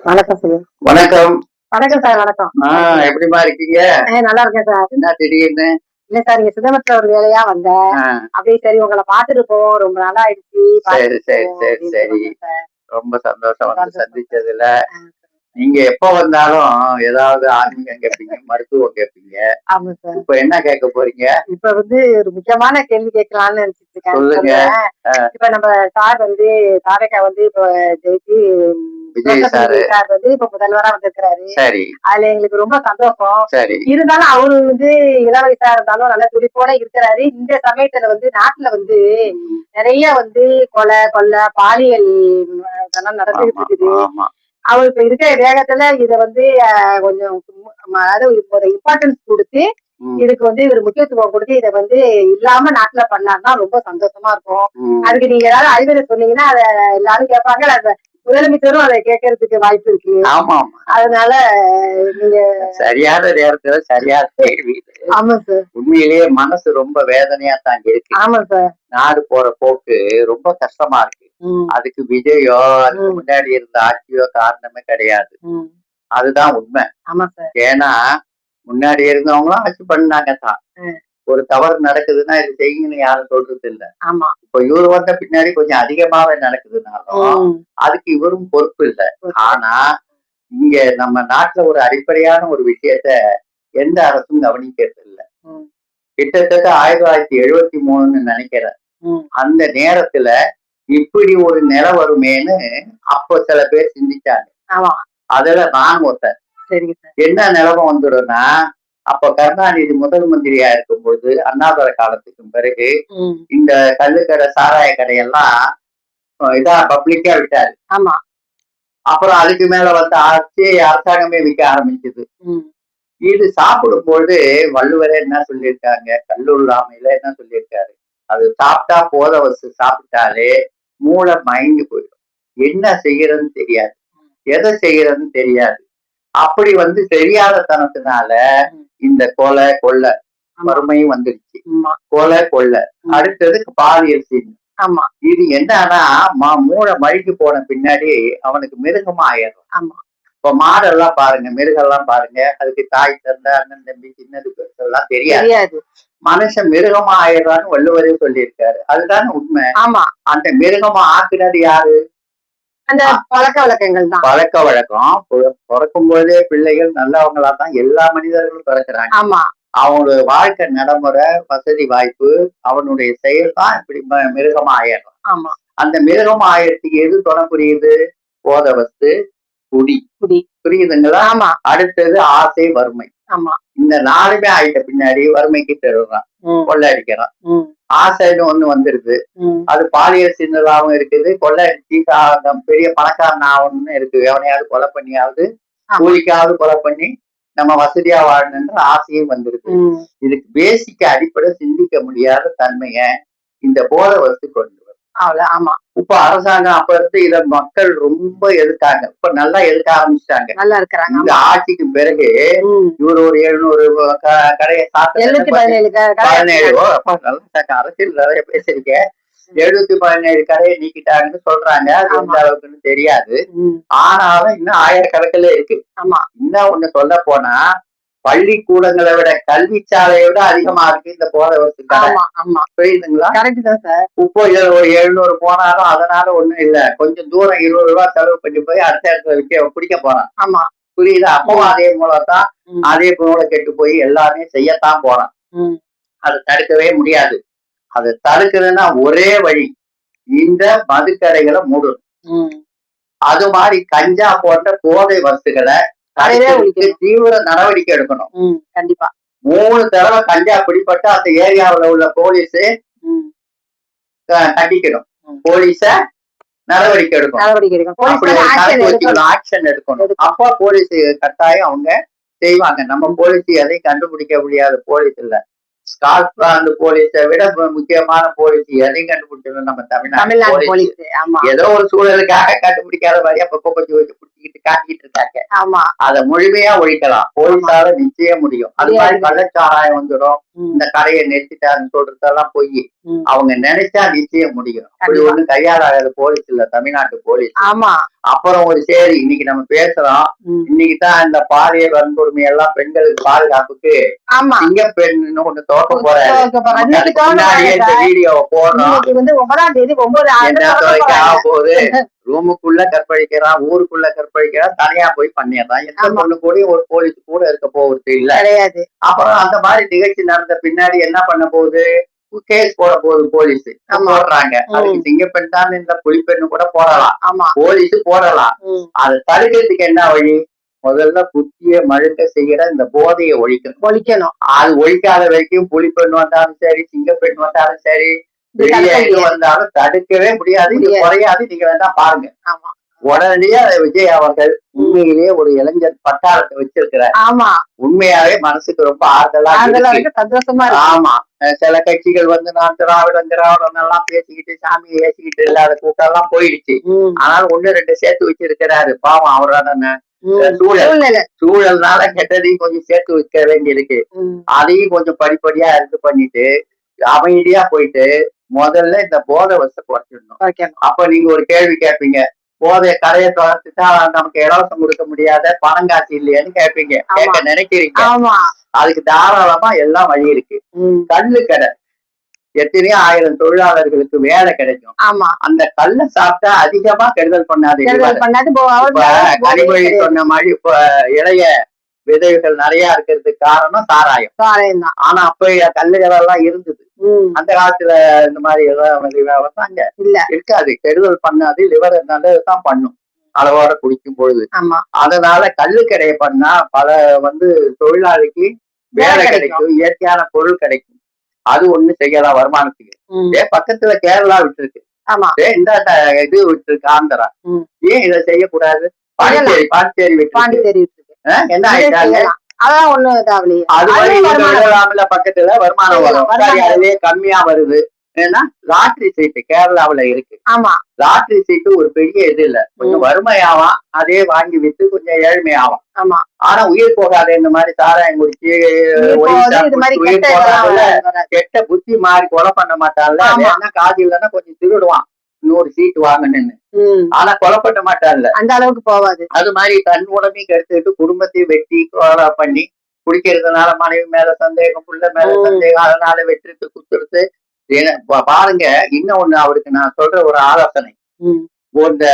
வணக்கம் சார். வணக்கம். வணக்கம் சார். வணக்கம். எப்படிமா இருக்கீங்க? நல்லா இருக்கேன் சார். என்ன திடீர்னு? இல்ல சார், இங்க சிதம்பரத்துல ஒரு வேலையா வந்தேன். அப்படியே சரி உங்களை பாத்துட்டு போவோம், ரொம்ப நாளா ஆயிடுச்சு. சரி சரி சரி சரி. ரொம்ப சந்தோஷம் வந்து சந்திச்சதுல. நீங்க எப்ப வந்தாலும் ஏதாவது ஆன்மீகம் கேட்பீங்க, மருத்துவம் கேட்பீங்க. ஆமா சார். இப்ப என்ன கேட்க போறீங்க? இப்ப வந்து ஒரு முக்கியமான கேள்வி கேட்கலாம்னு நினைச்சிட்டு இருக்கேன். சொல்லுங்க. இப்ப நம்ம சார் வந்து தாவேக்கா வந்து இப்ப ஜெயிச்சு விஜய் சார் வந்து இப்ப முதல்வரா வந்திருக்கிறாரு. சரி. அதுல எங்களுக்கு ரொம்ப சந்தோஷம். சரி. இருந்தாலும் அவரு வந்து இள வயசா இருந்தாலும் நல்ல துடிப்போட இருக்கிறாரு. இந்த சமயத்துல வந்து நாட்டுல வந்து நிறைய வந்து கொலை கொள்ளை பாலியல் இதெல்லாம் நடந்துகிட்டு இருக்குது. அவர் இப்ப இருக்கிற வேகத்துல இத வந்து கொஞ்சம் அதாவது ஒரு இம்பார்ட்டன்ஸ் கொடுத்து இதுக்கு வந்து இவர் முக்கியத்துவம் கொடுத்து இதை வந்து இல்லாம நாட்டுல பண்ணாருன்னா ரொம்ப சந்தோஷமா இருக்கும். அதுக்கு நீங்க ஏதாவது அறிவுரை சொன்னீங்கன்னா அதை எல்லாரும் கேட்பாங்க. முதலமைச்சரும் அதை கேட்கறதுக்கு வாய்ப்பு இருக்கு. ஆமா. அதனால நீங்க சரியான நேரத்துல சரியான கேள்வி. ஆமா சார். உண்மையிலேயே மனசு ரொம்ப வேதனையா தான் இருக்கு. ஆமா சார். நாடு போற போக்கு ரொம்ப கஷ்டமா இருக்கு. அதுக்கு விஜயோ அதுக்கு முன்னாடி இருந்த ஆட்சியோ காரணமே கிடையாது. அதுதான் உண்மை. ஆமா சார். ஏன்னா முன்னாடி இருந்தவங்களும் ஆட்சி பண்ணாங்க தான். ஒரு தவறு நடக்குதுன்னா இது செய்யுங்கன்னு யாரும் சொல்றது இல்ல. ஆமா. இப்ப இவரு வந்த பின்னாடி கொஞ்சம் அதிகமாவே நடக்குதுனாலும் அதுக்கு இவரும் பொறுப்பு இல்லை. ஆனா இங்க நம்ம நாட்டுல ஒரு அடிப்படையான ஒரு விஷயத்த எந்த அரசும் கவனிக்கிறது இல்ல. கிட்டத்தட்ட 1973 நினைக்கிறேன். அந்த நேரத்துல இப்படி ஒரு நிலை வருமேன்னு அப்ப சில பேர் சிந்திச்சாங்க. அதுல நான் ஒருத்தன். என்ன நிலைமை வந்துடும்னா, அப்ப கருணாநிதி முதல் மந்திரியா இருக்கும் பொழுது அண்ணாதுரை காலத்துக்கு பிறகு இந்த கள்ளுக்கடை சாராய கடையெல்லாம் இதா பப்ளிக்கா விட்டாரு. அப்புறம் அதுக்கு மேல வந்து ஆட்சி அரசாங்கமே விற்க ஆரம்பிச்சது. இது சாப்பிடும்போது வள்ளுவரே என்ன சொல்லியிருக்காங்க, கல்லுள்ளாமையில என்ன சொல்லியிருக்காரு, அது சாப்பிட்டா போத வச்சு சாப்பிட்டாலே மூளை மயங்கி போயிடும். என்ன செய்யறதுன்னு தெரியாது, எதை செய்யறதுன்னு தெரியாது. அப்படி வந்து தெரியாத தனத்தினால இந்த கொலை கொள்ளை வறுமையும் வந்துடுச்சு. கொலை கொள்ளை அடுத்தது பாலியல் சீன். இது என்னன்னா மூளை மழுங்கி போன பின்னாடி அவனுக்கு மிருகமா ஆயிடும். இப்ப மாடெல்லாம் பாருங்க, மிருகெல்லாம் பாருங்க, அதுக்கு தாய் தந்தை அண்ணன் தம்பி சின்னது பெருசெல்லாம் தெரியாது. மனுஷன் மிருகமா ஆயிடுறான்னு வள்ளுவரே சொல்லியிருக்காரு. அதுதானே உண்மை. அந்த மிருகமா ஆக்குனது யாரு? அந்த பழக்க வழக்கங்கள் தான். பழக்க வழக்கம். பிறக்கும் போதே பிள்ளைகள் நல்லவங்களா தான் எல்லா மனிதர்களும் பிறக்கிறாங்க. அவனுடைய வாழ்க்கை நடைமுறை, வசதி வாய்ப்பு, அவனுடைய செயல் தான் இப்படி மிருகமா ஆயிடுறான். அந்த மிருகமா ஆயிரத்துக்கு எது துணை புரியுது? போத வஸ்து, குடி. புரியுதுங்களா? அடுத்தது ஆசை, வறுமை. இந்த நாலுமே ஆயிட்ட பின்னாடி வறுமைக்கு தருவான், கொள்ளடிக்கிறான். ஆசைன்னு ஒண்ணு வந்துருது, அது பாலியல் சின்னதாகவும் இருக்குது. கொள்ளடிச்சு பெரிய பணக்காரன் ஆகணும்னு இருக்கு. எவனையாவது கொலை பண்ணியாவது கூலிக்காவது கொலை பண்ணி நம்ம வசதியா வாழணுன்ற ஆசையும் வந்துருது. இதுக்கு பேசிக்க அடிப்படை சிந்திக்க முடியாத தன்மைய இந்த போத வஸ்து கொண்டு வரும். இப்ப அரசாங்கம் அப்ப இருந்து இத மக்கள் ரொம்ப எதிர்த்தாங்க. இப்ப நல்லா எதிர்க்க ஆரம்பிச்சிட்டாங்க. இந்த ஆட்சிக்கு பிறகு இவர் ஒரு 700 கடையை 17 அரசியல் நிறைய பேசிருக்க. 717 கடையை நீக்கிட்டாங்கன்னு சொல்றாங்க. அது எந்த அளவுக்குன்னு தெரியாது. ஆனாலும் இன்னும் ஆயிரக்கணக்கில் இருக்கு. இன்னும் ஒண்ணு சொல்ல போனா பள்ளிக்கூடங்களை விட கல்வி சாலையை விட அதிகமா இருக்கு இந்த போத வஸ்து கடை. புரியுதுங்களா? இப்போ இதுல ஒரு 700 போனாலும் அதனால ஒண்ணும் இல்ல. கொஞ்சம் தூரம் 20 ரூபாய் செலவு பண்ணி போய் அடுத்த இடத்துல பிடிக்க போறான். புரியுதா? அப்பவும் அதே மூலத்தான், அதே மூல கெட்டு போய் எல்லாமே செய்யத்தான் போறான். அதை தடுக்கவே முடியாது. அதை தடுக்கிறதுனா ஒரே வழி, இந்த மதுக்கடைகளை மூடணும். அது மாதிரி கஞ்சா போன்ற போதை வஸ்துகளை தீவிர நடவடிக்கை எடுக்கணும். கண்டிப்பா 3 தடவை கஞ்சா பிடிப்பட்டு அந்த ஏரியாவில் உள்ள போலீஸ் கண்டிக்கணும். போலீஸ நடவடிக்கை எடுக்கணும், ஆக்ஷன் எடுக்கணும். அப்போ போலீஸ் கட்டாயம் அவங்க செய்வாங்க. நம்ம போலீஸ் எதையும் கண்டுபிடிக்க முடியாத போலீஸ் இல்ல. ஸ்காட்லாந்து போலீஸை விட முக்கியமான போலீஸ் எதையும் கண்டுபிடிச்சது நம்ம தமிழ்நாடு தமிழ்நாடு போலீஸ். போலீஸ். ஆமா ஏதோ ஒரு சூழலுக்காக கண்டுபிடிக்காத மாதிரி அப்பப்போ கொஞ்சம் கொஞ்சம் பிடிச்சிக்கிட்டு காட்டிக்கிட்டு இருக்காங்க. ஆமா அதை முழுமையா ஒழிக்கலாம் போலீஸால நிச்சயம் முடியும். அது மாதிரி கள்ளச்சாராயம் வந்துடும், இந்த கடையை நிறுத்திட்டாருன்னு சொல்றதெல்லாம் போய் அவங்க நினைச்சா நிச்சயம் முடியும். அப்படி ஒண்ணு கையாளாத போலீஸ் இல்ல தமிழ்நாட்டு போலீஸ். ஆமா அப்புறம் ஒரு சரி இன்னைக்கு நம்ம பேசுறோம், இன்னைக்கு தான் இந்த பாலியல் வன்கொடுமை எல்லாம் பெண்களுக்கு பாதுகாப்புக்கு ஆமா சிங்கப்பெண்ணு ஒண்ணு துவக்க போறாரு. இன்னைக்கு முன்னாடியே இந்த வீடியோவை போடுறோம். வந்து 9ஆம் தேதி 9 என்ன துறைக்கு ஆக போகுது, ரூமுக்குள்ள கற்பழிக்கிறான், ஊருக்குள்ள கற்பழிக்கிறான், தனியா போய் பண்ணிடுறான். எந்த பொண்ணு கூட ஒரு போலீஸ் கூட இருக்க போகுது இல்ல கிடையாது. அப்புறம் அந்த மாதிரி நிகழ்ச்சி நடந்த பின்னாடி என்ன பண்ண போகுது, கேஸ் போட போகுது போலீஸ் போடுறாங்க. அதுக்கு சிங்கப்பெண் தான் இந்த புலிப்பெண்ணு கூட போடலாம், போலீஸ் போடலாம். அதை தடுக்கிறதுக்கு என்ன வழி, முதல்ல புத்திய மழுக்க செய்யற இந்த போதையை ஒழிக்கணும். அது ஒழிக்காத வரைக்கும் புலிப்பெண் வந்தாலும் சரி, சிங்கப்பெண் வந்தாலும் சரி, வெளியே வந்தாலும் தடுக்கவே முடியாது. இது குறையாது, நீங்க வேணா பாருங்க. உடனடியே விஜய் அவர்கள் உண்மையிலேயே ஒரு இளைஞர் பட்டாளத்தை வச்சிருக்கிறார். உண்மையாவே மனசுக்கு ரொம்ப ஆறுதலா சந்தோஷமா. ஆமா, சில கட்சிகள் வந்து நான் திராவிடம் எல்லாம் பேசிக்கிட்டு சாமியை ஏசிக்கிட்டு இல்லாத கூட்டம் எல்லாம் போயிடுச்சு. ஆனால் 1-2 சேர்த்து வச்சிருக்கிறாரு. பாவம் அவரான சூழல்னால கெட்டதையும் கொஞ்சம் சேர்த்து வைக்க வேண்டி இருக்கு. அதையும் கொஞ்சம் படிப்படியா இது பண்ணிட்டு அமைதியா போயிட்டு முதல்ல இந்த போதை வசத்தை குறைச்சிடணும். அப்ப நீங்க ஒரு கேள்வி கேட்பீங்க, போதைய கடையை தொடர்ந்துட்டா நமக்கு இலவசம் கொடுக்க முடியாத பணம் காசு இல்லையான்னு கேட்பீங்க, கேட்க நினைக்கிறீங்க. அதுக்கு தாராளமா எல்லாம் வழி இருக்கு. கல்லு கடை எத்தனையோ 1000 தொழிலாளர்களுக்கு வேலை கிடைக்கும். அந்த கல்ல சாப்பிட்டா அதிகமா கெடுதல் பண்ணாது. கனிமொழி சொன்ன மாதிரி இப்ப இளைய விதைகள் நிறைய இருக்கிறதுக்கு காரணம் சாராயம் தான். ஆனா அப்ப கல்லுகள் எல்லாம் இருந்தது. அந்த காலத்துல இந்த மாதிரி அங்க இருக்காது, கெடுதல் பண்ணாது, லிவர் நல்லதுதான் பண்ணும் அளவோட குடிக்கும் பொழுது. அதனால கல்லு கடையை பண்ணா பல வந்து தொழிலாளிக்கு வேலை கிடைக்கும், இயற்கையான பொருள் கிடைக்கும். அது ஒண்ணு செய்யலாம் வருமானத்துக்கு. பக்கத்துல கேரளா விட்டுருக்கு, இந்த இது விட்டுருக்கு ஆந்திரா. ஏன் இதை செய்யக்கூடாது? பாண்டிச்சேரி விட்டு என்ன ஆயிட்டாங்க, அது மாதிரி பக்கத்துல வருமானம் வரும். அதுவே கம்மியா வருது. ஏன்னா லாட்டரி சீட்டு கேரளாவுல இருக்கு. லாட்டரி சீட்டு ஒரு பெரிய இது இல்ல, கொஞ்சம் வறுமையாவான், அதே வாங்கி விட்டு கொஞ்சம் ஏழ்மையாவான். ஆனா உயிர் போகாத இந்த மாதிரி சாராயம் குடிச்சு உயிர் போகாத கெட்ட புத்தி மாறி கொலை பண்ண மாட்டான்ல. வேணா காசு இல்லைன்னா கொஞ்சம் திருடுவான் 100 சீட்டு வாங்கணும்னு, ஆனா கொலை பண்ண மாட்டான்ல, அந்த அளவுக்கு போவாது. அது மாதிரி தன் உடம்பையும் கெடுத்துட்டு குடும்பத்தையும் வெட்டி கொலை பண்ணி குடிக்கிறதுனால மனைவி மேல சந்தேகம், புள்ள மேல சந்தேகம், அதனால வெற்றிட்டு குத்துறது. பாருங்க இன்னொன்னு அவருக்கு நான் சொல்ற ஒரு ஆலோசனை, இந்த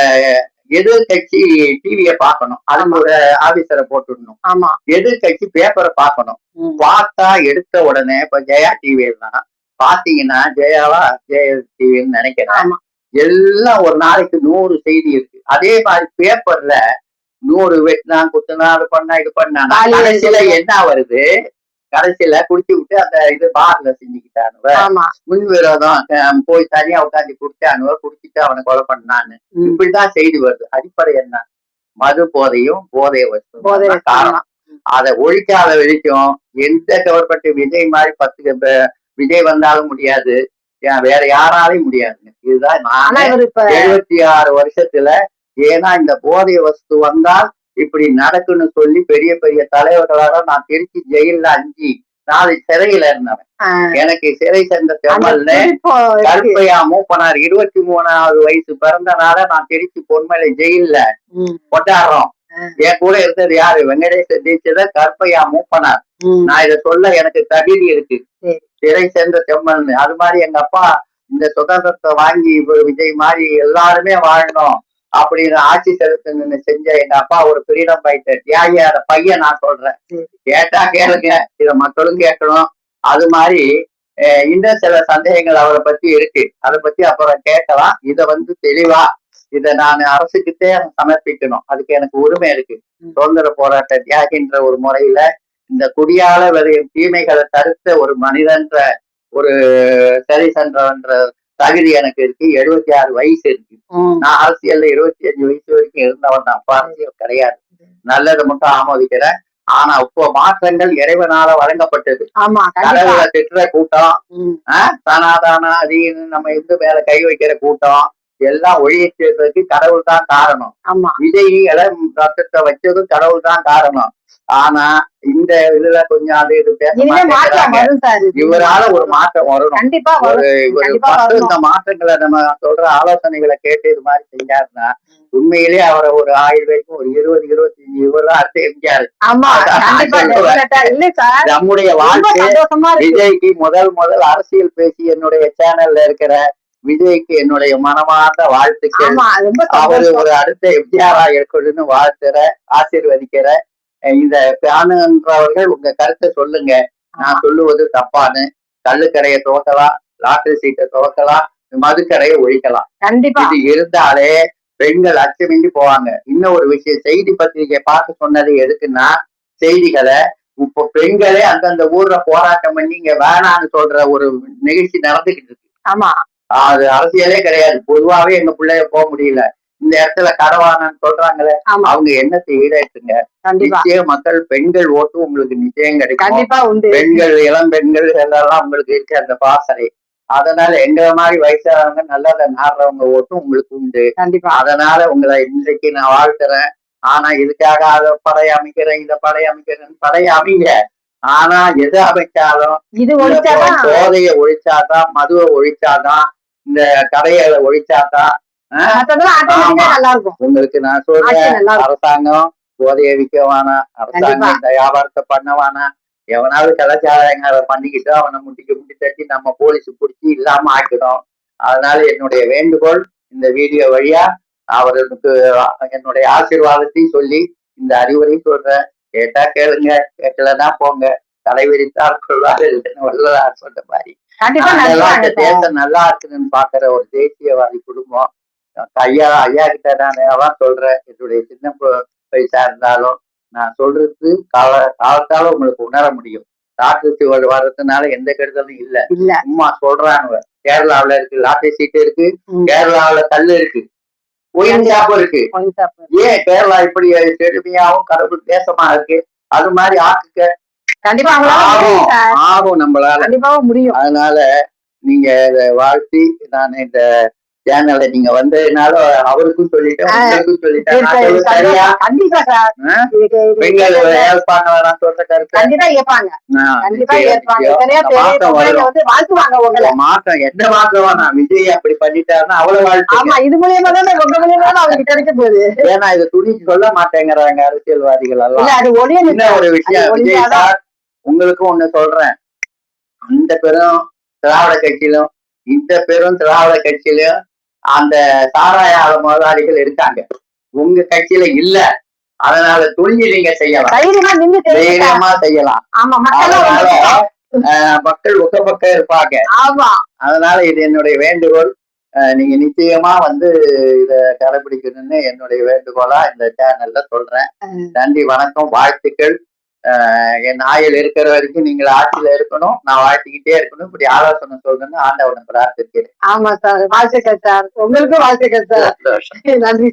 எதிர்கட்சி டிவிய பாக்கணும், அதுக்கு ஒரு ஆபீசரை போட்டுடணும். எதிர்கட்சி பேப்பரை பாக்கணும். பார்த்தா எடுத்த உடனே இப்ப ஜெயா டிவி எல்லாம் பாத்தீங்கன்னா, ஜெயாவா ஜெய டிவின்னு நினைக்கிறேன், எல்லாம் ஒரு நாளைக்கு 100 செய்தி இருக்கு. அதே மாதிரி பேப்பர்ல 100 வெட்டினா குத்துனா அது பண்ணா இது பண்ணா கடைசியில என்ன வருது, கடைசியில குடிச்சு விட்டு அந்த இது பார்ல செஞ்சுக்கிட்டானுவ, முன் விரோதம் போய் தனியா உட்காந்து குடிச்சானுவ, குடிச்சிட்டு அவனை கொலை பண்ணான்னு, இப்படிதான் செய்தி வருது. அடிப்படை என்ன, மது போதையும் போதைய வச்சு காரணம். அதை ஒழிக்காத வரைக்கும் எந்த கவர்மெண்ட் விஜய் மாதிரி 10 விஜய் வந்தாலும் முடியாது, வேற யாராலையும் முடியாதுங்க. இதுதான் 76 வருஷத்துல. ஏன்னா இந்த போதைய வஸ்து வந்தால் இப்படி நடக்குன்னு சொல்லி பெரிய பெரிய தலைவர்களாக நான் திருச்சி ஜெயில 5-4 சிறையில இருந்தவன். எனக்கு சிறை சேர்ந்த செம்மல்ல கருப்பையா மூப்பனார் 23வது வயசு பிறந்தனால நான் திருச்சி பொன்மலை ஜெயில கொண்டாடுறோம். என் கூட இருந்தது யாரு, வெங்கடேச தீட்சிதர், கருப்பையா மூப்பனார். நான் இதை சொல்ல எனக்கு தகுதி இருக்கு, சிறை சேர்ந்த செம்மல்னு. அது மாதிரி எங்க அப்பா இந்த சுதந்திரத்தை வாங்கி விஜய் மாதிரி எல்லாருமே வாழணும் அப்படின்னு ஆட்சி செலுத்தணும்னு செஞ்ச எங்க அப்பா ஒரு ஃப்ரீடம் ஃபைட்டர், தியாகியார பையன். நான் சொல்றேன், கேட்டா கேளுங்க, இத மக்களும் கேட்கணும். அது மாதிரி இன்னும் சில சந்தேகங்கள் அவரை பத்தி இருக்கு, அதை பத்தி அப்புறம் கேட்கலாம். இத வந்து தெளிவா இத நான் அரசுக்கிட்டே சமர்ப்பிக்கணும், அதுக்கு எனக்கு உரிமை இருக்கு. சுதந்திர போராட்ட தியாகின்ற ஒரு முறையில இந்த குடியால விளையும் தீமைகளை தடுத்த ஒரு மனிதன்ற ஒரு சரி சென்றவன்ற தகுதி எனக்கு இருக்கு. 76 வயசு இருக்கு. நான் அரசியல்ல 25 வயசு வரைக்கும் இருந்தவன் தான், அப்ப அரசியல் கிடையாது. நல்லதை மட்டும் ஆமோதிக்கிறேன். ஆனா இப்போ மாற்றங்கள் இறைவனால வழங்கப்பட்டது. ஆமா கண்டிப்பா. கடவுளை திட்டுற கூட்டம், ம். சனாதானா அதின்னு நம்ம இந்து மேல கை வைக்கிற கூட்டம் எல்லாம் ஒழியறதுக்கு கடவுள் தான் காரணம். ஆமா விஜய்களை ரத்தத்தை வச்சதும் கடவுள் தான் காரணம். ஆனா இந்த இதுல கொஞ்சம் அது இது பேச இனிமே மாற்றம் மாட்டேங்கிறாங்க. வரும் சார். இவரால ஒரு மாற்றம் வரணும். கண்டிப்பா ஒரு வரும். இவர் கண்டிப்பா மட்டும் வரணும். இந்த மாற்றங்களை நம்ம சொல்ற ஆலோசனைகளை கேட்டு இது மாதிரி செஞ்சாருன்னா உண்மையிலேயே அவரை ஒரு 1000 பேருக்கும் ஒரு 20, 25 இவர்தான் அடுத்த எம்ஜிஆர். ஆமா கண்டிப்பா definite-ஆ. இல்ல சார் நம்முடைய ரொம்ப வாழ்க்கை சந்தோஷமா இருக்கு. விஜய்க்கு முதல் அரசியல் பேசி என்னுடைய சேனல்ல இருக்கிற விஜய்க்கு என்னுடைய மனமார்ந்த வாழ்த்துக்கள். ஆமா ரொம்ப அவரு சந்தோஷம். ஒரு அடுத்த எம்ஜிஆரா இருக்கணும்னு வாழ்த்துற ஆசீர்வதிக்கிற. இந்த காணுன்றவர்கள் உங்க கருத்தை சொல்லுங்க. நான் சொல்லுவது தப்பான்னு. கள்ளுக்கடையை துவக்கலாம், லாட்டரி சீட்டை துவக்கலாம், மதுக்கடையை ஒழிக்கலாம். கண்டிப்பா இது இருந்தாலே பெண்கள் அச்சமின்றி போவாங்க. இன்னும் ஒரு விஷயம், செய்தி பத்திரிகை பார்த்து சொன்னது எதுக்குன்னா, செய்திகளை இப்போ பெண்களே அந்தந்த ஊர்ல போராட்டம் பண்ணி இங்க வேணான்னு சொல்ற ஒரு நிகழ்ச்சி நடந்துகிட்டு இருக்கு. ஆமா அது அரசியலே கிடையாது. பொதுவாவே எங்க பிள்ளைய போக முடியல. இந்த இடத்துல கடவானன்னு சொல்றாங்களே, ஆமா அவங்க என்னத்தை ஈடேற்றுங்க. கண்டிப்பா நிச்சயம் மக்கள் பெண்கள் ஓட்டு உங்களுக்கு நிச்சயம் கிடைக்கும். கண்டிப்பா உண்டு. பெண்கள், இளம் பெண்கள் எல்லாம் உங்களுக்கு இருக்கு அந்த பாசறை. அதனால எங்களை மாதிரி வயசானவங்க நல்லதை நாடுறவங்க ஓட்டும் உங்களுக்கு உண்டு. கண்டிப்பா அதனால உங்களை இன்றைக்கு நான் வாழ்த்துறேன். ஆனா இதுக்காக அதை படை அமைக்கிறேன், இதை படை அமைக்கிறேன், படை அமைங்க. ஆனா எது அமைச்சாலும் இது ஒழிச்சாதான் போதையை ஒழிச்சாதான், மதுவை ஒழிச்சாதான், இந்த கடைகளை ஒழிச்சாதான் மத்ததெல்லாம் automatic-ஆ நல்லா இருக்கும். உங்களுக்கு நான் ஆட்சி சொல்றேன். நல்லா இருக்கும். அரசாங்கம் போதையை விற்கவானா, அரசாங்கம் இந்த வியாபாரத்தை பண்ணவானா, எவனாவது கலாச்சாரங்களை பண்ணிக்கிட்டு அவனை முட்டி தட்டி நம்ம போலீஸ் பிடிச்சி இல்லாம ஆக்கிடும். அதனால என்னுடைய வேண்டுகோள், இந்த வீடியோ வழியா அவருக்கு என்னுடைய ஆசீர்வாதத்தையும் சொல்லி இந்த அறிவுரை சொல்றேன். கேட்டா கேளுங்க, கேட்கலன்னா போங்க. தலைவிரித்தால் கொள்வார் வள்ளலார் சொன்ன மாதிரி. கண்டிப்பா அதெல்லாம் இந்த நன்றாங்க. தேசம் நல்லா இருக்குன்னு பாக்குற ஒரு தேசியவாதி குடும்பம். ஐயா கிட்ட நான் அதான் சொல்றேன். என்னுடைய சின்ன வயசா இருந்தாலும் நான் சொல்றது காலத்தால உங்களுக்கு உணர முடியும். லாட்டரி வர்றதுனால எந்த கெடுதலும் இல்ல. இல்ல சும்மா சொல்றாங்க. கேரளாவுல இருக்கு லாட்டரி சீட்டு இருக்கு, கேரளாவுல கல்லு இருக்கு, ஒயின் ஷாப்பும் இருக்கு. ஏன் கேரளா இப்படி செழுமையாவும் கடவுள் தேசமா இருக்கு? அது மாதிரி ஆக்குக்க கண்டிப்பா அவங்களால முடியும் சார். ஆகும் நம்மளால. கண்டிப்பாவும் முடியும். அதனால நீங்க இதை வாழ்த்தி நான் இந்த சேனலை நீங்க வந்ததுனால அவருக்கும் சொல்லிட்டேன், உங்களுக்கும் சொல்லிட்டேன். நான் சொல்றது சரியா? கண்டிப்பா சார். பெண்கள் ஏற்பாங்க நான் சொல்ற கருத்து. கண்டிப்பா ஏற்பாங்க. கண்டிப்பா ஏற்பாங்க. எத்தனையோ மாற்றம் பேர் வரும். வந்து வாழ்த்துவாங்க உங்களை. மாற்றம் எந்த மாற்றம் வேணாம். விஜய் அப்படி பண்ணிட்டாருன்னா அவ்வளவு வாழ்த்து. ஆமா இது மூலியமா தானே உங்க மூலியமா தான் அவங்களுக்கு கிடைக்க போகுது. ஏன்னா இது துணிக்கு சொல்ல மாட்டேங்கிறாங்க அரசியல்வாதிகள் எல்லாம். இல்ல அது ஒளியல. என்ன ஒரு விஷயம் விஜய் சார், உங்களுக்கும் ஒண்ணு சொல்றேன். அந்த பெரும் திராவிட கட்சியிலும் இந்த பெரும் திராவிட கட்சியிலும் அந்த சாராய முதலாளிகள் இருக்காங்க. உங்க கட்சியில இல்ல. அதனால துணிஞ்சு நீங்க செய்யலாம், தைரியமா செய்யலாம். அதனால மக்கள் ஒக்க பக்கம் இருப்பாங்க. அதனால இது என்னுடைய வேண்டுகோள். நீங்க நிச்சயமா வந்து இத கடைபிடிக்கணும்னு என்னுடைய வேண்டுகோளா இந்த சேனல்ல சொல்றேன். நன்றி, வணக்கம், வாழ்த்துக்கள். என் ஆயுள் இருக்கிற வரைக்கும் நீங்கள் ஆட்சியில இருக்கணும், நான் வாழ்த்திக்கிட்டே இருக்கணும். இப்படி ஆலோசனை சொல்லணும்னு ஆண்டவனை பிரார்த்திக்கிறேன். ஆமா சார், வாழ்த்துக்கள் சார். உங்களுக்கும் வாழ்த்துக்கள் சார். நன்றி.